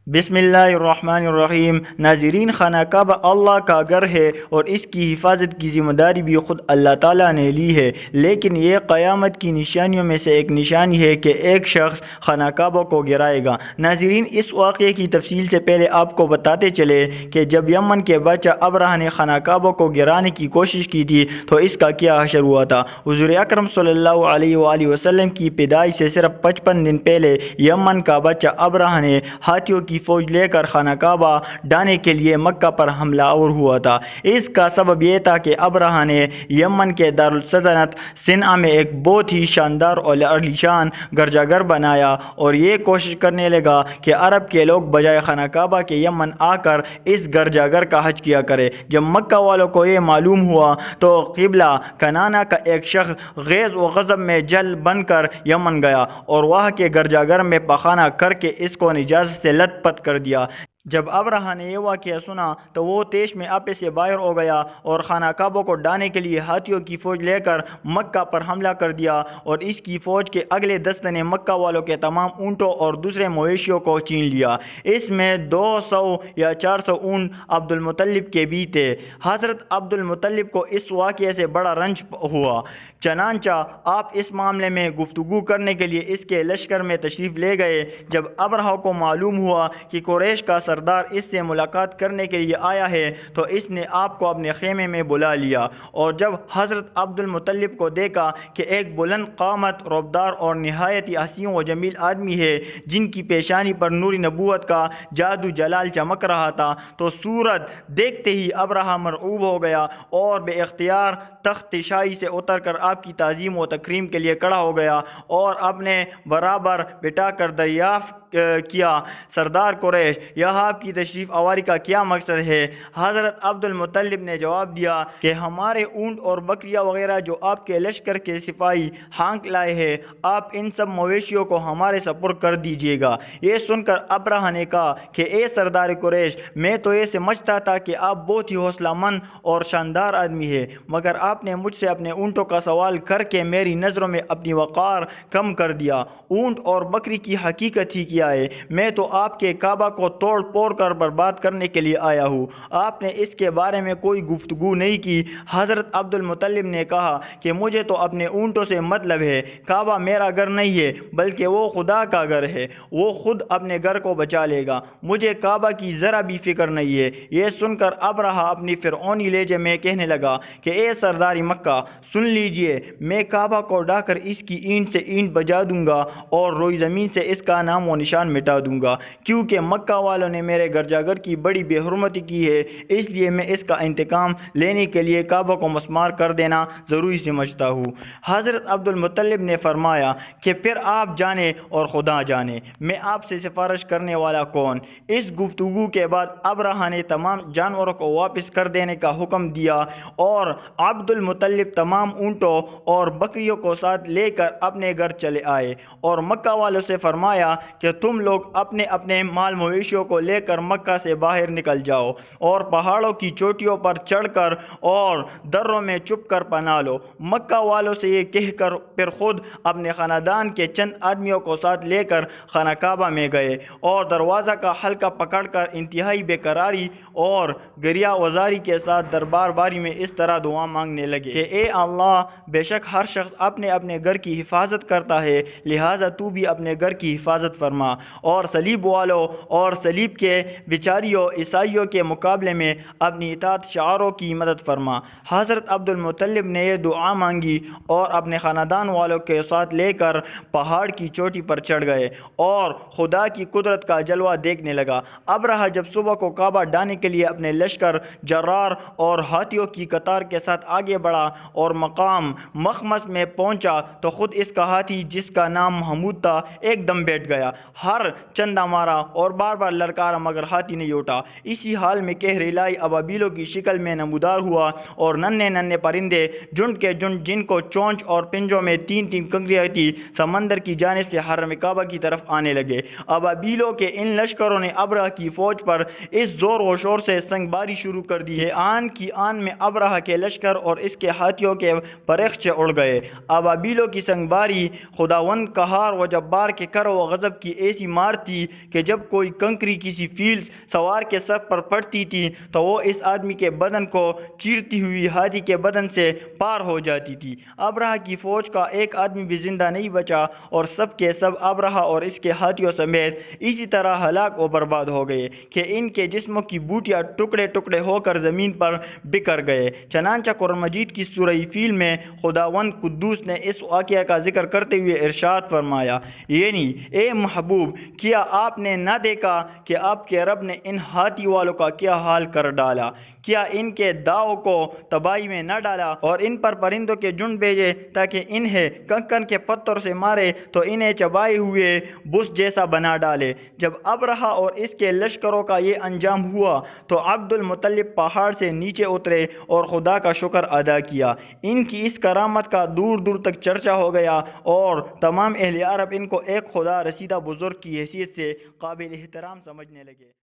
بسم اللہ الرحمن الرحیم۔ ناظرین، خانہ کعبہ اللہ کا گھر ہے اور اس کی حفاظت کی ذمہ داری بھی خود اللہ تعالیٰ نے لی ہے، لیکن یہ قیامت کی نشانیوں میں سے ایک نشانی ہے کہ ایک شخص خانہ کعبہ کو گرائے گا۔ ناظرین، اس واقعے کی تفصیل سے پہلے آپ کو بتاتے چلے کہ جب یمن کے بادشاہ ابرہہ نے خانہ کعبہ کو گرانے کی کوشش کی تھی تو اس کا کیا حشر ہوا تھا۔ حضور اکرم صلی اللہ علیہ وآلہ وسلم کی پیدائش سے صرف 55 دن پہلے یمن کا بادشاہ ابرہہ نے ہاتھیوں کی فوج لے کر خانہ کعبہ ڈھانے کے لیے مکہ پر حملہ آور ہوا تھا۔ اس کا سبب یہ تھا کہ ابرہہ نے یمن کے دارالسلطنت صنعا میں ایک بہت ہی شاندار اور عالیشان گرجا گھر بنایا اور یہ کوشش کرنے لگا کہ عرب کے لوگ بجائے خانہ کعبہ کے یمن آ کر اس گرجا گھر کا حج کیا کرے۔ جب مکہ والوں کو یہ معلوم ہوا تو قبلہ کنانہ کا ایک شخص غیظ و غضب میں جل بن کر یمن گیا اور وہاں کے گرجا گھر میں پخانہ کر کے اس کو نجاست سے لت پت کر دیا۔ جب ابرہہ نے یہ واقعہ سنا تو وہ تیش میں آپے سے باہر ہو گیا اور خانہ کعبہ کو ڈھانے کے لیے ہاتھیوں کی فوج لے کر مکہ پر حملہ کر دیا اور اس کی فوج کے اگلے دستے نے مکہ والوں کے تمام اونٹوں اور دوسرے مویشیوں کو چھین لیا۔ اس میں 200 یا 400 اونٹ عبد المطلب کے بھی تھے۔ حضرت عبد المطلب کو اس واقعے سے بڑا رنج ہوا، چنانچہ آپ اس معاملے میں گفتگو کرنے کے لیے اس کے لشکر میں تشریف لے گئے۔ جب ابرہہ کو معلوم ہوا کہ قریش کا سردار اس سے ملاقات کرنے کے لیے آیا ہے تو اس نے آپ کو اپنے خیمے میں بلا لیا، اور جب حضرت عبد المطلب کو دیکھا کہ ایک بلند قامت، رعبدار اور نہایت ہی حسین و جمیل آدمی ہے جن کی پیشانی پر نور نبوت کا جادو جلال چمک رہا تھا، تو صورت دیکھتے ہی ابرہہ مرعوب ہو گیا اور بے اختیار تخت شاہی سے اتر کر آپ کی تعظیم و تکریم کے لیے کھڑا ہو گیا اور اپنے برابر بٹھا کر دریافت کیا، سردار قریش، یہاں آپ کی تشریف آوری کا کیا مقصد ہے؟ حضرت عبد المطلب نے جواب دیا کہ ہمارے اونٹ اور بکریاں وغیرہ جو آپ کے لشکر کے سپاہی ہانک لائے ہیں، آپ ان سب مویشیوں کو ہمارے سپرد کر دیجیے گا۔ یہ سن کر ابرہہ نے کہا کہ اے سردار قریش، میں تو یہ سمجھتا تھا کہ آپ بہت ہی حوصلہ مند اور شاندار آدمی ہے، مگر آپ نے مجھ سے اپنے اونٹوں کا سوال کر کے میری نظروں میں اپنی وقار کم کر دیا۔ اونٹ اور بکری کی حقیقت ہی کیا ہے؟ میں تو آپ کے کعبہ کو توڑ پھوڑ کر برباد کرنے کے لیے آیا ہوں۔ آپ نے اس کے بارے میں کوئی گفتگو نہیں کی۔ حضرت عبد المطلب نے کہا کہ مجھے تو اپنے اونٹوں سے مطلب ہے، کعبہ میرا گھر نہیں ہے بلکہ وہ خدا کا گھر ہے، وہ خود اپنے گھر کو بچا لے گا، مجھے کعبہ کی ذرا بھی فکر نہیں ہے۔ یہ سن کر ابرہہ اپنی فرعونی لہجے میں کہنے لگا کہ اے سرداری مکہ، سن لیجئے، میں کعبہ کو ڈھا کر اس کی اینٹ سے اینٹ بجا دوں گا اور روئی زمین سے اس کا نام و نشان مٹا دوں گا، کیونکہ مکہ والوں نے میرے گرجا گھر کی بڑی بے حرمتی کی ہے، اس لیے میں اس کا انتقام لینے کے لیے کعبہ کو مسمار کر دینا ضروری سمجھتا ہوں۔ حضرت عبد المطلب نے فرمایا کہ پھر آپ جانے اور خدا جانے، میں آپ سے سفارش کرنے والا کون؟ اس گفتگو کے بعد ابرہہ نے تمام جانوروں کو واپس کر دینے کا حکم دیا اور عبد المطلب تمام اونٹوں اور بکریوں کو ساتھ لے کر اپنے گھر چلے آئے اور مکہ والوں سے فرمایا کہ تم لوگ اپنے اپنے مال مویشیوں کو لے کر مکہ سے باہر نکل جاؤ اور پہاڑوں کی چوٹیوں پر چڑھ کر اور دروں میں چھپ کر پناہ لو۔ مکہ والوں سے یہ کہہ کر پھر خود اپنے خاندان کے چند آدمیوں کو ساتھ لے کر خانہ کعبہ میں گئے اور دروازہ کا حلقہ پکڑ کر انتہائی بے قراری اور گریہ وزاری کے ساتھ دربار باری میں اس طرح دعا مانگنے لگے کہ اے اللہ، بے شک ہر شخص اپنے اپنے گھر کی حفاظت کرتا ہے، لہٰذا تو بھی اپنے گھر کی حفاظت فرما اور صلیب والوں اور صلیب کے بیچاریوں عیسائیوں کے مقابلے میں اپنی اطاعت شعاروں کی مدد فرما۔ حضرت عبد المطلب نے یہ دعا مانگی اور اپنے خاندان والوں کے ساتھ لے کر پہاڑ کی چوٹی پر چڑھ گئے اور خدا کی قدرت کا جلوہ دیکھنے لگا۔ ابرہہ جب صبح کو کعبہ ڈھانے کے لیے اپنے لشکر، جرار اور ہاتھیوں کی قطار کے ساتھ آگے بڑھا اور مقام مخمس میں پہنچا تو خود اس کا ہاتھی جس کا نام محمود تھا ایک دم بیٹھ گیا، ہر چندہ مارا اور بار بار للکارا پکارا مگر ہاتھی نہیں اٹھا۔ اسی حال میں کہریلائی ابابیلوں کی شکل میں نمودار ہوا اور ننھے ننھے پرندے جھنڈ کے جھنڈ جن کو چونچ اور پنجوں میں تین تین کنکریاں تھی سمندر کی جانب سے حرم کعبہ کی طرف آنے لگے۔ ابابیلوں کے ان لشکروں نے ابرہہ کی فوج پر اس زور و شور سے سنگ باری شروع کر دی ہے آن کی آن میں ابرہہ کے لشکر اور اس کے ہاتھیوں کے پریخچے اڑ گئے۔ ابابیلوں کی سنگ باری خداوند قہار و جبار کے کر و غضب کی ایسی مار تھی کہ جب کوئی کنکری کسی فیل سوار کے سر پر پڑتی تھی تو وہ اس آدمی کے بدن کو چیرتی ہوئی ہاتھی کے بدن سے پار ہو جاتی تھی۔ ابرہہ کی فوج کا ایک آدمی بھی زندہ نہیں بچا اور سب کے سب ابرہہ اور اس کے ہاتھیوں سمیت اسی طرح ہلاک و برباد ہو گئے کہ ان کے جسموں کی بوٹیاں ٹکڑے ٹکڑے ہو کر زمین پر بکھر گئے۔ چنانچہ قرآن مجید کی سورہ فیل میں خداوند قدوس نے اس واقعہ کا ذکر کرتے ہوئے ارشاد فرمایا، یعنی اے محبوب، کیا آپ نے نہ دیکھا کہ آپ کے رب نے ان ہاتھی والوں کا کیا حال کر ڈالا؟ کیا ان کے داؤ کو تباہی میں نہ ڈالا اور ان پر پرندوں کے جھنڈ بھیجے تاکہ انہیں کنکر کے پتھر سے مارے تو انہیں چبائے ہوئے بس جیسا بنا ڈالے۔ جب ابرہہ اور اس کے لشکروں کا یہ انجام ہوا تو عبد المطلب پہاڑ سے نیچے اترے اور خدا کا شکر ادا کیا۔ ان کی اس کرامت کا دور دور تک چرچا ہو گیا اور تمام اہل عرب ان کو ایک خدا رسیدہ بزرگ کی حیثیت سے قابل احترام سمجھنے لگے۔